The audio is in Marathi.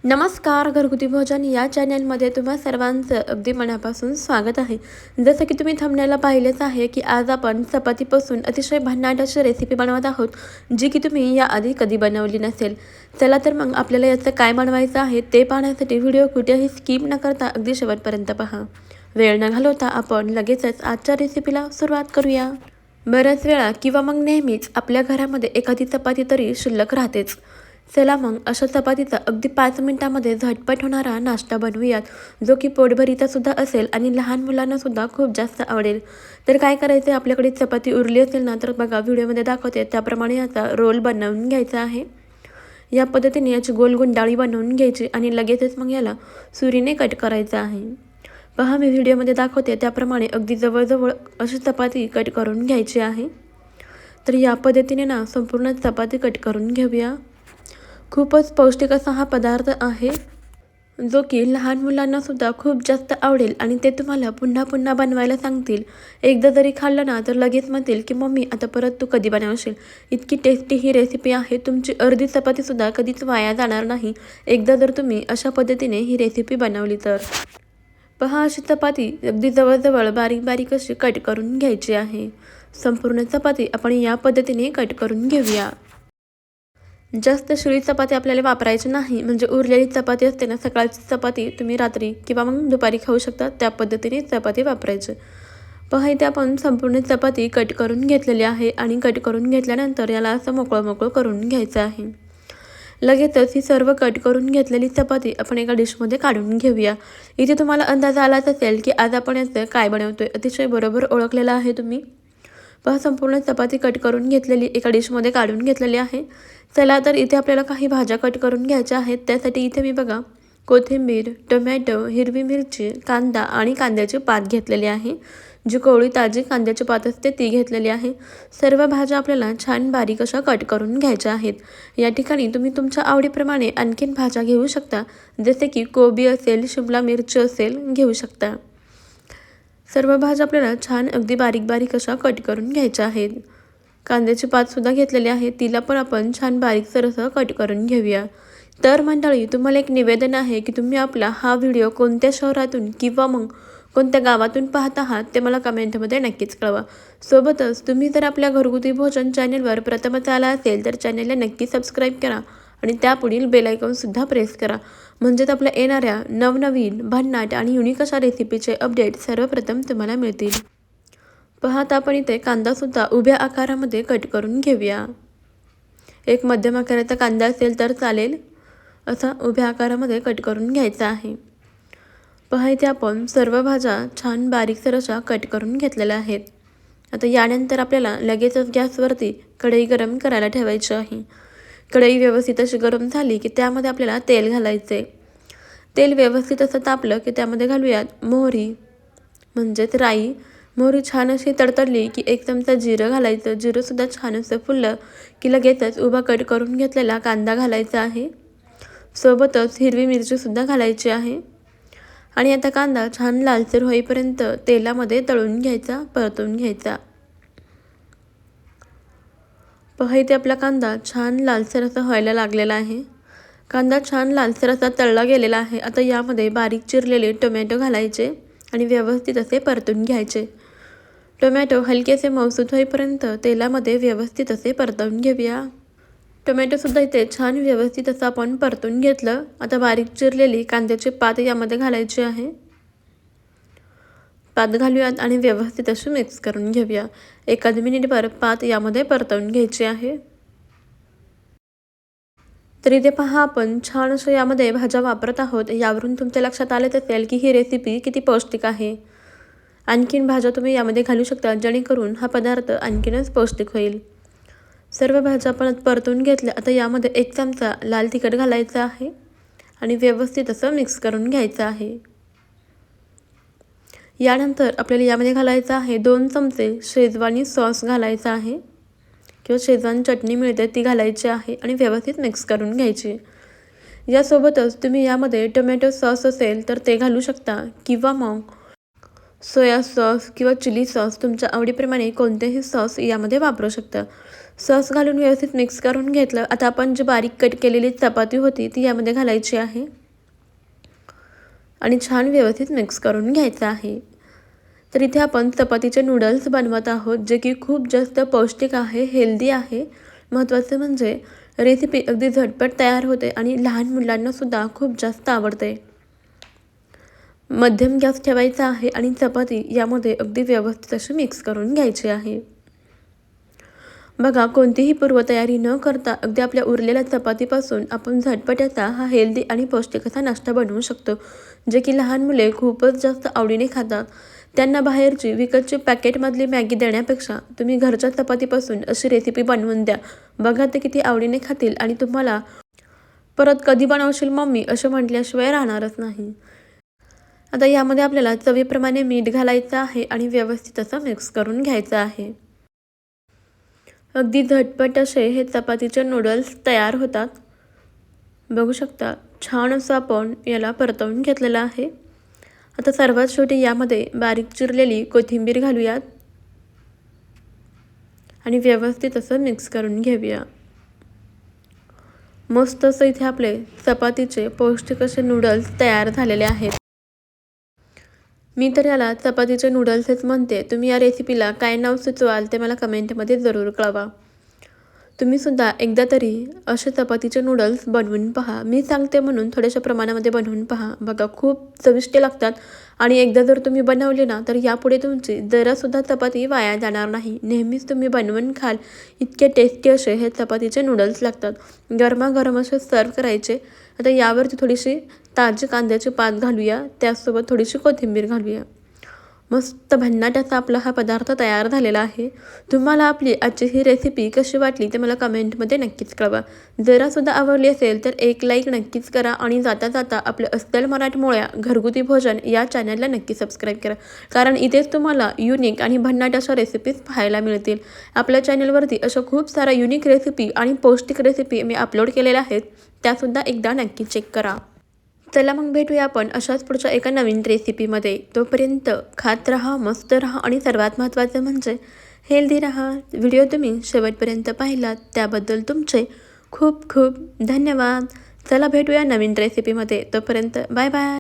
नमस्कार. घरगुती भोजन या चॅनलमध्ये तुम्हा सर्वांचं अगदी मनापासून स्वागत आहे. जसं की तुम्ही थंबनेलला पाहिलेच आहे की आज आपण चपातीपासून अतिशय भन्नाट अशी रेसिपी बनवत आहोत, जी की तुम्ही याआधी कधी बनवली नसेल. चला तर मग आपल्याला याचं काय बनवायचं आहे ते पाहण्यासाठी व्हिडिओ कुठेही स्किप न करता अगदी शेवटपर्यंत पहा. वेळ न घालवता आपण लगेचच आजच्या रेसिपीला सुरुवात करूया. बऱ्याच वेळा किंवा मग नेहमीच आपल्या घरामध्ये एखादी चपाती तरी शिल्लक राहतेच. चला मग अशा चपातीचा अगदी 5 मिनिटामध्ये झटपट होणारा नाश्ता बनवूयात, जो की पोटभरीचा सुद्धा असेल आणि लहान मुलांना सुद्धा खूप जास्त आवडेल. तर काय करायचं आहे, आपल्याकडे चपाती उरली असेल ना, तर बघा व्हिडिओमध्ये दाखवते त्याप्रमाणे याचा रोल बनवून घ्यायचा आहे. या पद्धतीने याची गोल गुंडाळी बनवून घ्यायची आणि लगेचच मग याला सुरीने कट करायचं आहे. पहा मी व्हिडिओमध्ये दाखवते त्याप्रमाणे अगदी जवळजवळ अशी चपाती कट करून घ्यायची आहे. तर या पद्धतीने ना संपूर्ण चपाती कट करून घेऊया. खूपच पौष्टिक असा हा पदार्थ आहे, जो की लहान मुलांना सुद्धा खूप जास्त आवडेल आणि ते तुम्हाला पुन्हा पुन्हा बनवायला सांगतील. एकदा जरी खाल्लं ना तर लगेच म्हणतील की मम्मी आता परत तू कधी बनवशील. इतकी टेस्टी ही रेसिपी आहे. तुमची अर्धी चपातीसुद्धा कधीच वाया जाणार नाही, एकदा जर तुम्ही अशा पद्धतीने ही रेसिपी बनवली तर. पहा अशी चपाती अगदी जवळजवळ बारीक बारीक अशी कट करून घ्यायची आहे. संपूर्ण चपाती आपण या पद्धतीने कट करून घेऊया. जास्त शिळी चपाती आपल्याला वापरायची नाही, म्हणजे उरलेली चपाती असते ना, सकाळची चपाती तुम्ही रात्री किंवा मग दुपारी खाऊ शकता, त्या पद्धतीने चपाती वापरायची. पहा इथे आपण संपूर्ण चपाती कट करून घेतलेली आहे आणि कट करून घेतल्यानंतर याला असं मोकळं मोकळं करून घ्यायचं आहे. लगेचच ही सर्व कट करून घेतलेली चपाती आपण एका डिशमध्ये काढून घेऊया. इथे तुम्हाला अंदाज आलाच असेल की आज आपण याचं काय बनवतोय. अतिशय बरोबर ओळखलेलं आहे तुम्ही. पहा संपूर्ण चपाती कट करून घेतलेली एका डिशमध्ये काढून घेतलेली आहे. चला तर इथे आपल्याला काही भाज्या कट करून घ्यायच्या आहेत. त्यासाठी इथे मी बघा कोथिंबीर, टोमॅटो, हिरवी मिरची, कांदा आणि कांद्याची पात घेतलेली आहे. जी कोवळी ताजी कांद्याची पात असते ती घेतलेली आहे. सर्व भाज्या आपल्याला छान बारीक अशा कट करून घ्यायच्या आहेत. या ठिकाणी तुम्ही तुमच्या आवडीप्रमाणे आणखीन भाज्या घेऊ शकता, जसे की कोबी असेल, शिमला मिरची असेल घेऊ शकता. सर्व भाज्या आपल्याला छान अगदी बारीक बारीक अशा कट करून घ्यायच्या आहेत. कांद्याची पातसुद्धा घेतलेली आहे, तिला पण आपण छान बारीकसर असं कट करून घेऊया. तर मंडळी तुम्हाला एक निवेदन आहे की तुम्ही आपला हा व्हिडिओ कोणत्या शहरातून किंवा मग कोणत्या गावातून पाहत आहात ते मला कमेंटमध्ये नक्कीच कळवा. सोबतच तुम्ही जर आपल्या घरगुती भोजन चॅनलवर प्रथमच आला असेल तर चॅनलला नक्की सबस्क्राईब करा आणि त्यापुढील बेल आयकॉनसुद्धा प्रेस करा, म्हणजेच आपल्या येणाऱ्या नवनवीन भन्नाट आणि युनिक अशा रेसिपीचे अपडेट सर्वप्रथम तुम्हाला मिळतील. पाहता आपण इथे कांदासुद्धा उभ्या आकारामध्ये कट करून घेऊया. एक मध्यम आकाराचा कांदा असेल तर चालेल, असा उभ्या आकारामध्ये कट करून घ्यायचा आहे. पहा इथे आपण सर्व भाज्या छान बारीकसर अशा कट करून घेतलेल्या आहेत. आता यानंतर आपल्याला लगेचच गॅसवरती कढई गरम करायला ठेवायची आहे. कढई व्यवस्थित अशी गरम झाली की त्यामध्ये आपल्याला तेल घालायचे. तेल व्यवस्थित असं तापलं की त्यामध्ये घालूयात मोहरी म्हणजेच राई. मोहरी छान अशी तडतडली की 1 चमचा जिरं घालायचं. जिरंसुद्धा छान असं फुललं की लगेचच उभा कट करून घेतलेला कांदा घालायचा आहे. सोबतच हिरवी मिरचीसुद्धा घालायची आहे आणि आता कांदा छान लालसर होईपर्यंत तेलामध्ये तळून घ्यायचा, परतून घ्यायचा. पहा इथे आपला कांदा छान लालसर असा व्हायला लागलेला आहे. कांदा छान लालसर असा तळला गेलेला आहे. आता यामध्ये बारीक चिरलेले टोमॅटो घालायचे आणि व्यवस्थित असे परतून घ्यायचे. टोमॅटो हलकेसे मऊसूत होईपर्यंत तेलामध्ये व्यवस्थित असे परतवून घेऊया. टोमॅटोसुद्धा इथे छान व्यवस्थित असं आपण परतून घेतलं. आता बारीक चिरलेली कांद्याची पात यामध्ये घालायची आहे. पात घालूयात आणि व्यवस्थित अशी मिक्स करून घेऊया. 1 मिनिटभर पात यामध्ये परतवून घ्यायची आहे. तर इथे पहा आपण छान असं यामध्ये भाज्या वापरत आहोत. यावरून तुमच्या लक्षात आलेच असेल की ही रेसिपी किती पौष्टिक आहे. आणखीन भाज्या तुम्ही यामध्ये घालू शकता, जेणेकरून हा पदार्थ आणखीनच पौष्टिक होईल. सर्व भाज्या आपण परतून घेतल्या. आता यामध्ये 1 चमचा लाल तिखट घालायचं आहे आणि व्यवस्थित असं मिक्स करून घ्यायचं आहे. यानंतर आपल्याला यामध्ये घालायचं आहे 2 चमचे शेजवानी सॉस घालायचा आहे किंवा शेजवान चटणी मिळते ती घालायची आहे आणि व्यवस्थित मिक्स करून घ्यायची. यासोबतच तुम्ही यामध्ये टोमॅटो सॉस असेल तर ते घालू शकता किंवा मग सोया सॉस किंवा चिली सॉस तुमच्या आवडीप्रमाणे कोणतेही सॉस यामध्ये वापरू शकता. सॉस घालून व्यवस्थित मिक्स करून घेतलं. आता आपण जी बारीक कट केलेली चपाती होती ती यामध्ये घालायची आहे आणि छान व्यवस्थित मिक्स करून घ्यायचं आहे. तर इथे आपण चपातीचे नूडल्स बनवत आहोत, जे की खूप जास्त पौष्टिक आहे, हेल्दी आहे. महत्त्वाचं म्हणजे रेसिपी अगदी झटपट तयार होते आणि लहान मुलांनासुद्धा खूप जास्त आवडते. मध्यम गॅस ठेवायचा आहे आणि चपाती यामध्ये अगदी व्यवस्थित अशी मिक्स करून घ्यायची आहे. बघा, कोणतीही पूर्वतयारी न करता अगदी आपल्या उरलेल्या चपातीपासून आपण झटपट हा हेल्दी आणि पौष्टिक असा नाश्ता बनवू शकतो, जे की लहान मुले खूपच जास्त आवडीने खातात. त्यांना बाहेरची विकतची पॅकेटमधली मॅगी देण्यापेक्षा तुम्ही घरच्या चपातीपासून अशी रेसिपी बनवून द्या. बघा ते किती आवडीने खातील आणि तुम्हाला परत कधी बनवशील मम्मी असं म्हटल्याशिवाय राहणारच नाही. आता यामध्ये आपल्याला चवीप्रमाणे मीठ घालायचं आहे आणि व्यवस्थित असं मिक्स करून घ्यायचं आहे. अगदी झटपट असे हे चपातीचे नूडल्स तयार होतात. बघू शकता, छान असं आपण याला परतवून घेतलेलं आहे. आता सर्वात शेवटी यामध्ये बारीक चिरलेली कोथिंबीर घालूयात आणि व्यवस्थित असं मिक्स करून घेऊया. मस्त असं इथे आपले चपातीचे पौष्टिक असे नूडल्स तयार झालेले आहेत. मी तर याला चपातीचे नूडल्सच म्हणते. तुम्ही या रेसिपीला काय नाव सुचवाल ते मला कमेंटमध्ये जरूर कळवा. तुम्हीसुद्धा एकदा तरी असे चपातीचे नूडल्स बनवून पहा. मी सांगते म्हणून थोड्याशा प्रमाणामध्ये बनवून पहा. बघा, खूप चविष्ट लागतात आणि एकदा जर तुम्ही बनवले ना तर यापुढे तुमची जरासुद्धा चपाती वाया जाणार नाही. नेहमीच तुम्ही बनवून खाल इतके टेस्टी असे हे चपातीचे नूडल्स लागतात. गरमागरम असे सर्व करायचे. आता यावरती थोडीशी ताजी कांद्याची पात घालूया, त्याचसोबत थोडीशी कोथिंबीर घालूया. मस्त भन्नाट असा आपला हा पदार्थ तयार झालेला आहे. तुम्हाला आपली आजची ही रेसिपी कशी वाटली ते मला कमेंटमध्ये नक्कीच कळवा. जरासुद्धा आवडली असेल तर एक लाईक नक्कीच करा आणि जाता जाता आपलं अस्सल मराठमोळ्या घरगुती भोजन या चॅनलला नक्की सबस्क्राईब करा, कारण इथेच तुम्हाला युनिक आणि भन्नाट अशा रेसिपीज पाहायला मिळतील. आपल्या चॅनलवरती अशा खूप साऱ्या युनिक रेसिपी आणि पौष्टिक रेसिपी मी अपलोड केलेल्या आहेत, त्यासुद्धा एकदा नक्की चेक करा. चला मग भेटूया आपण अशाच पुढच्या एका नवीन रेसिपीमध्ये. तोपर्यंत खात राहा, मस्त राहा आणि सर्वात महत्त्वाचं म्हणजे हेल्दी राहा. व्हिडिओ तुम्ही शेवटपर्यंत पाहिलात त्याबद्दल तुमचे खूप खूप धन्यवाद. चला भेटूया नवीन रेसिपीमध्ये. तोपर्यंत बाय बाय.